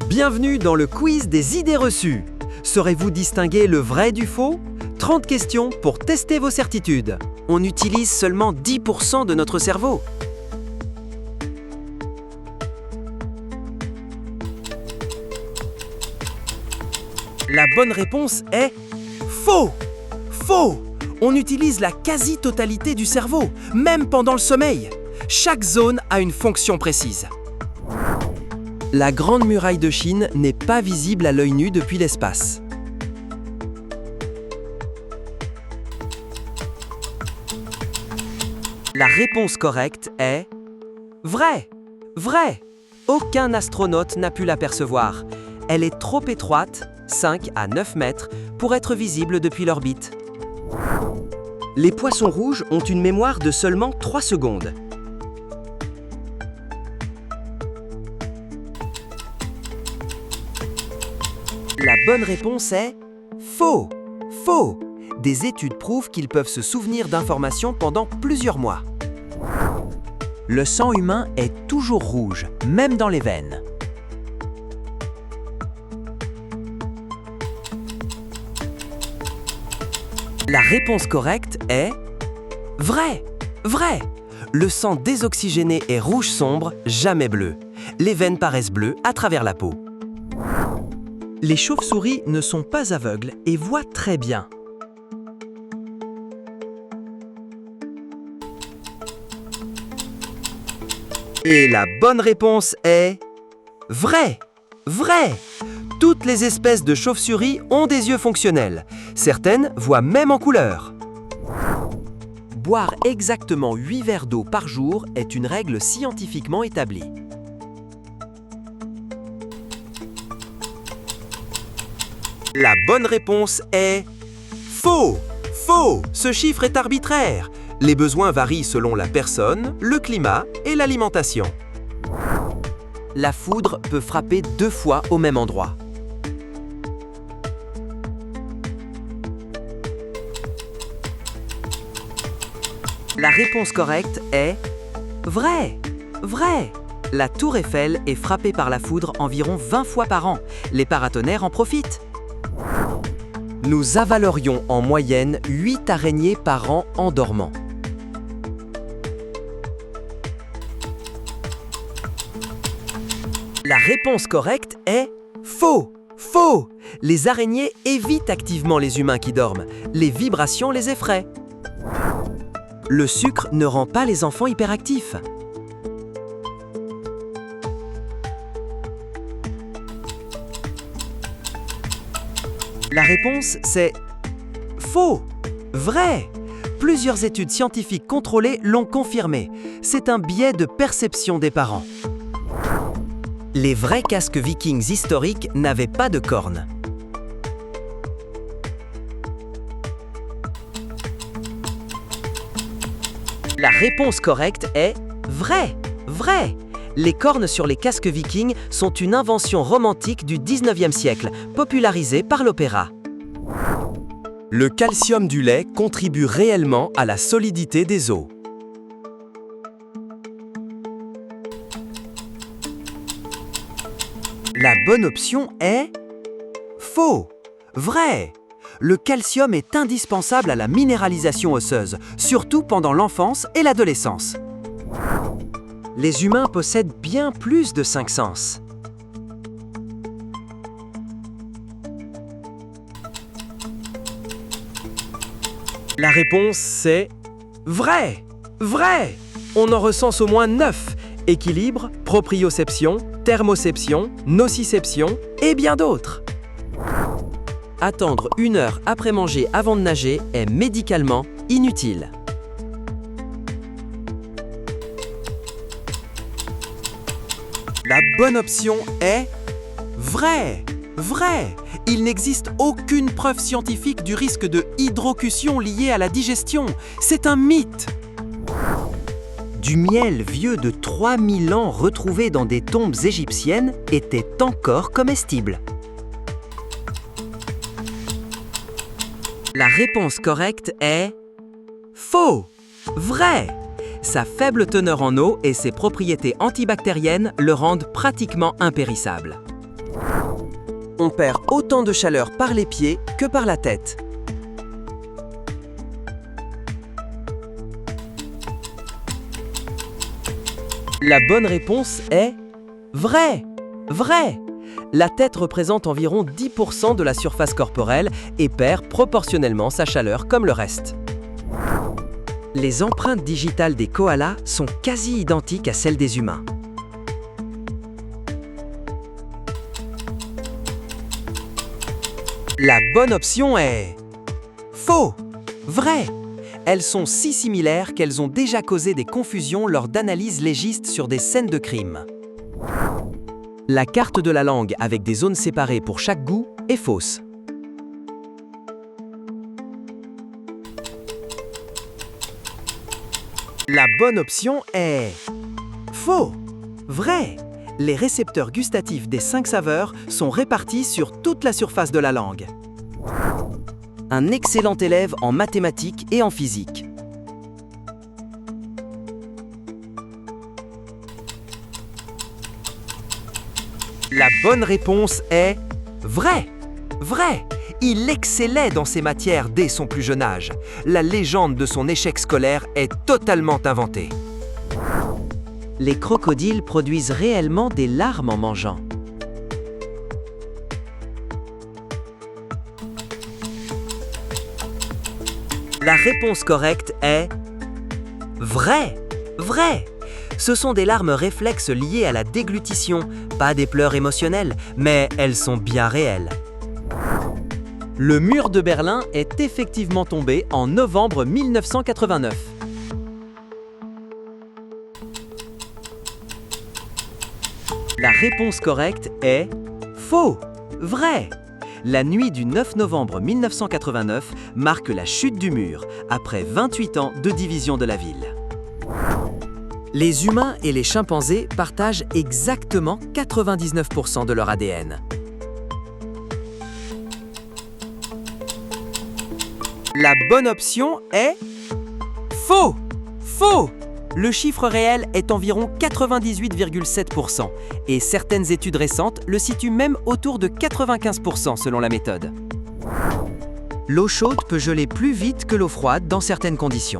Bienvenue dans le quiz des idées reçues. Saurez-vous distinguer le vrai du faux? 30 questions pour tester vos certitudes. On utilise seulement 10% de notre cerveau. La bonne réponse est faux. Faux. On utilise la quasi-totalité du cerveau, même pendant le sommeil. Chaque zone a une fonction précise. La Grande Muraille de Chine n'est pas visible à l'œil nu depuis l'espace. La réponse correcte est vrai. Vrai. Aucun astronaute n'a pu l'apercevoir. Elle est trop étroite, 5 à 9 mètres, pour être visible depuis l'orbite. Les poissons rouges ont une mémoire de seulement 3 secondes. La bonne réponse est faux. Faux. Des études prouvent qu'ils peuvent se souvenir d'informations pendant plusieurs mois. Le sang humain est toujours rouge, même dans les veines. La réponse correcte est vrai. Vrai. Le sang désoxygéné est rouge sombre, jamais bleu. Les veines paraissent bleues à travers la peau. Les chauves-souris ne sont pas aveugles et voient très bien. Et la bonne réponse est vrai. Vrai. Toutes les espèces de chauves-souris ont des yeux fonctionnels. Certaines voient même en couleur. Boire exactement 8 verres d'eau par jour est une règle scientifiquement établie. La bonne réponse est faux. Faux. Ce chiffre est arbitraire. Les besoins varient selon la personne, le climat et l'alimentation. La foudre peut frapper 2 fois au même endroit. La réponse correcte est vrai. Vrai. La tour Eiffel est frappée par la foudre environ 20 fois par an. Les paratonnerres en profitent. Nous avalerions en moyenne 8 araignées par an en dormant. La réponse correcte est faux. Faux. Les araignées évitent activement les humains qui dorment. Les vibrations les effraient. Le sucre ne rend pas les enfants hyperactifs. La réponse, c'est faux. Vrai. Plusieurs études scientifiques contrôlées l'ont confirmé. C'est un biais de perception des parents. Les vrais casques vikings historiques n'avaient pas de cornes. La réponse correcte est vrai. Vrai. Les cornes sur les casques vikings sont une invention romantique du 19e siècle, popularisée par l'opéra. Le calcium du lait contribue réellement à la solidité des os. La bonne option est faux. Vrai. Le calcium est indispensable à la minéralisation osseuse, surtout pendant l'enfance et l'adolescence. Les humains possèdent bien plus de 5 sens. La réponse, c'est vrai. Vrai. On en recense au moins 9. Équilibre, proprioception, thermoception, nociception et bien d'autres. Attendre 1 heure après manger avant de nager est médicalement inutile. La bonne option est vrai. Vrai. Il n'existe aucune preuve scientifique du risque de hydrocution lié à la digestion. C'est un mythe. Du miel vieux de 3000 ans retrouvé dans des tombes égyptiennes était encore comestible. La réponse correcte est faux. Vrai. Sa faible teneur en eau et ses propriétés antibactériennes le rendent pratiquement impérissable. On perd autant de chaleur par les pieds que par la tête. La bonne réponse est vrai, vrai. La tête représente environ 10% de la surface corporelle et perd proportionnellement sa chaleur comme le reste. Les empreintes digitales des koalas sont quasi identiques à celles des humains. La bonne option est faux, vrai. Elles sont si similaires qu'elles ont déjà causé des confusions lors d'analyses légistes sur des scènes de crime. La carte de la langue avec des zones séparées pour chaque goût est fausse. La bonne option est faux, vrai. Les récepteurs gustatifs des 5 saveurs sont répartis sur toute la surface de la langue. Un excellent élève en mathématiques et en physique. La bonne réponse est vrai, vrai. Il excellait dans ces matières dès son plus jeune âge. La légende de son échec scolaire est totalement inventée. Les crocodiles produisent réellement des larmes en mangeant. La réponse correcte est vrai, vrai. Ce sont des larmes réflexes liées à la déglutition, pas des pleurs émotionnels, mais elles sont bien réelles. Le mur de Berlin est effectivement tombé en novembre 1989. La réponse correcte est faux, vrai. La nuit du 9 novembre 1989 marque la chute du mur, après 28 ans de division de la ville. Les humains et les chimpanzés partagent exactement 99% de leur ADN. La bonne option est faux, faux. Le chiffre réel est environ 98,7% et certaines études récentes le situent même autour de 95% selon la méthode. L'eau chaude peut geler plus vite que l'eau froide dans certaines conditions.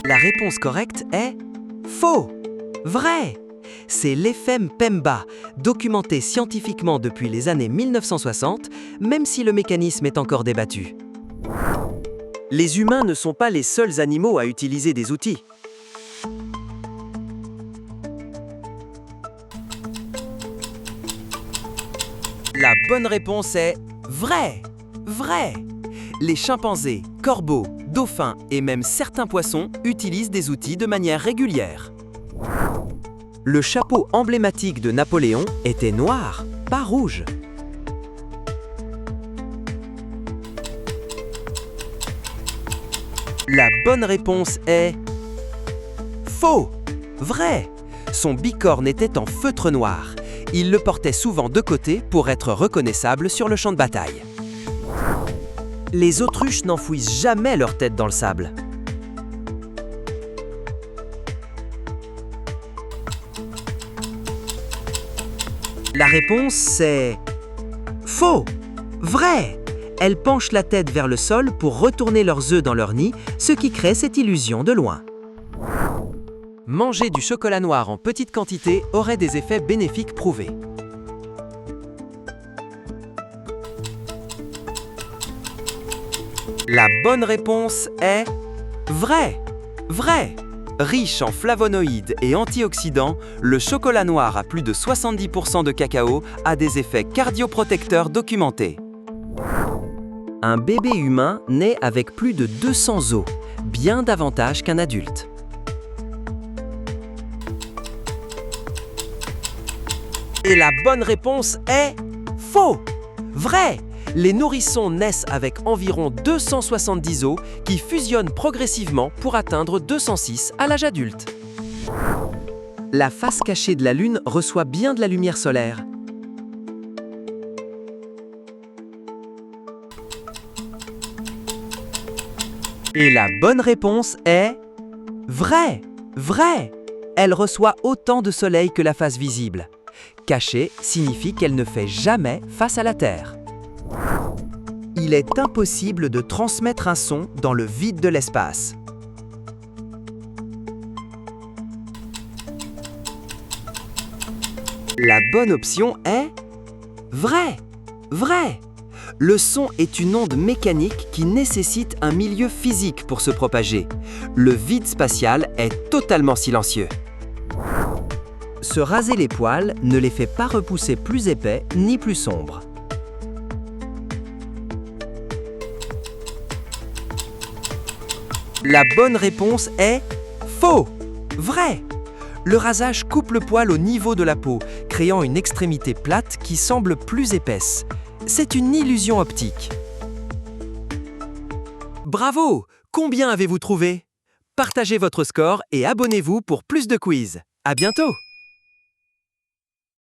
La réponse correcte est faux, vrai. C'est l'effet Mpemba, documenté scientifiquement depuis les années 1960, même si le mécanisme est encore débattu. Les humains ne sont pas les seuls animaux à utiliser des outils. La bonne réponse est vrai, vrai. Les chimpanzés, corbeaux, dauphins et même certains poissons utilisent des outils de manière régulière. Le chapeau emblématique de Napoléon était noir, pas rouge. La bonne réponse est faux, vrai. Son bicorne était en feutre noir. Il le portait souvent de côté pour être reconnaissable sur le champ de bataille. Les autruches n'enfouissent jamais leur tête dans le sable. La réponse, c'est faux, vrai. Elles penchent la tête vers le sol pour retourner leurs œufs dans leur nid, ce qui crée cette illusion de loin. Manger du chocolat noir en petite quantité aurait des effets bénéfiques prouvés. La bonne réponse est vrai, vrai. Riche en flavonoïdes et antioxydants, le chocolat noir à plus de 70% de cacao a des effets cardioprotecteurs documentés. Un bébé humain naît avec plus de 200 os, bien davantage qu'un adulte. Et la bonne réponse est faux, vrai. Les nourrissons naissent avec environ 270 os qui fusionnent progressivement pour atteindre 206 à l'âge adulte. La face cachée de la Lune reçoit bien de la lumière solaire. Et la bonne réponse est vrai, Vrai! Elle reçoit autant de soleil que la face visible. Cachée signifie qu'elle ne fait jamais face à la Terre. Il est impossible de transmettre un son dans le vide de l'espace. La bonne option est vrai. Vrai. Le son est une onde mécanique qui nécessite un milieu physique pour se propager. Le vide spatial est totalement silencieux. Se raser les poils ne les fait pas repousser plus épais ni plus sombres. La bonne réponse est faux. Vrai. Le rasage coupe le poil au niveau de la peau, créant une extrémité plate qui semble plus épaisse. C'est une illusion optique. Bravo! Combien avez-vous trouvé? Partagez votre score et abonnez-vous pour plus de quiz. À bientôt!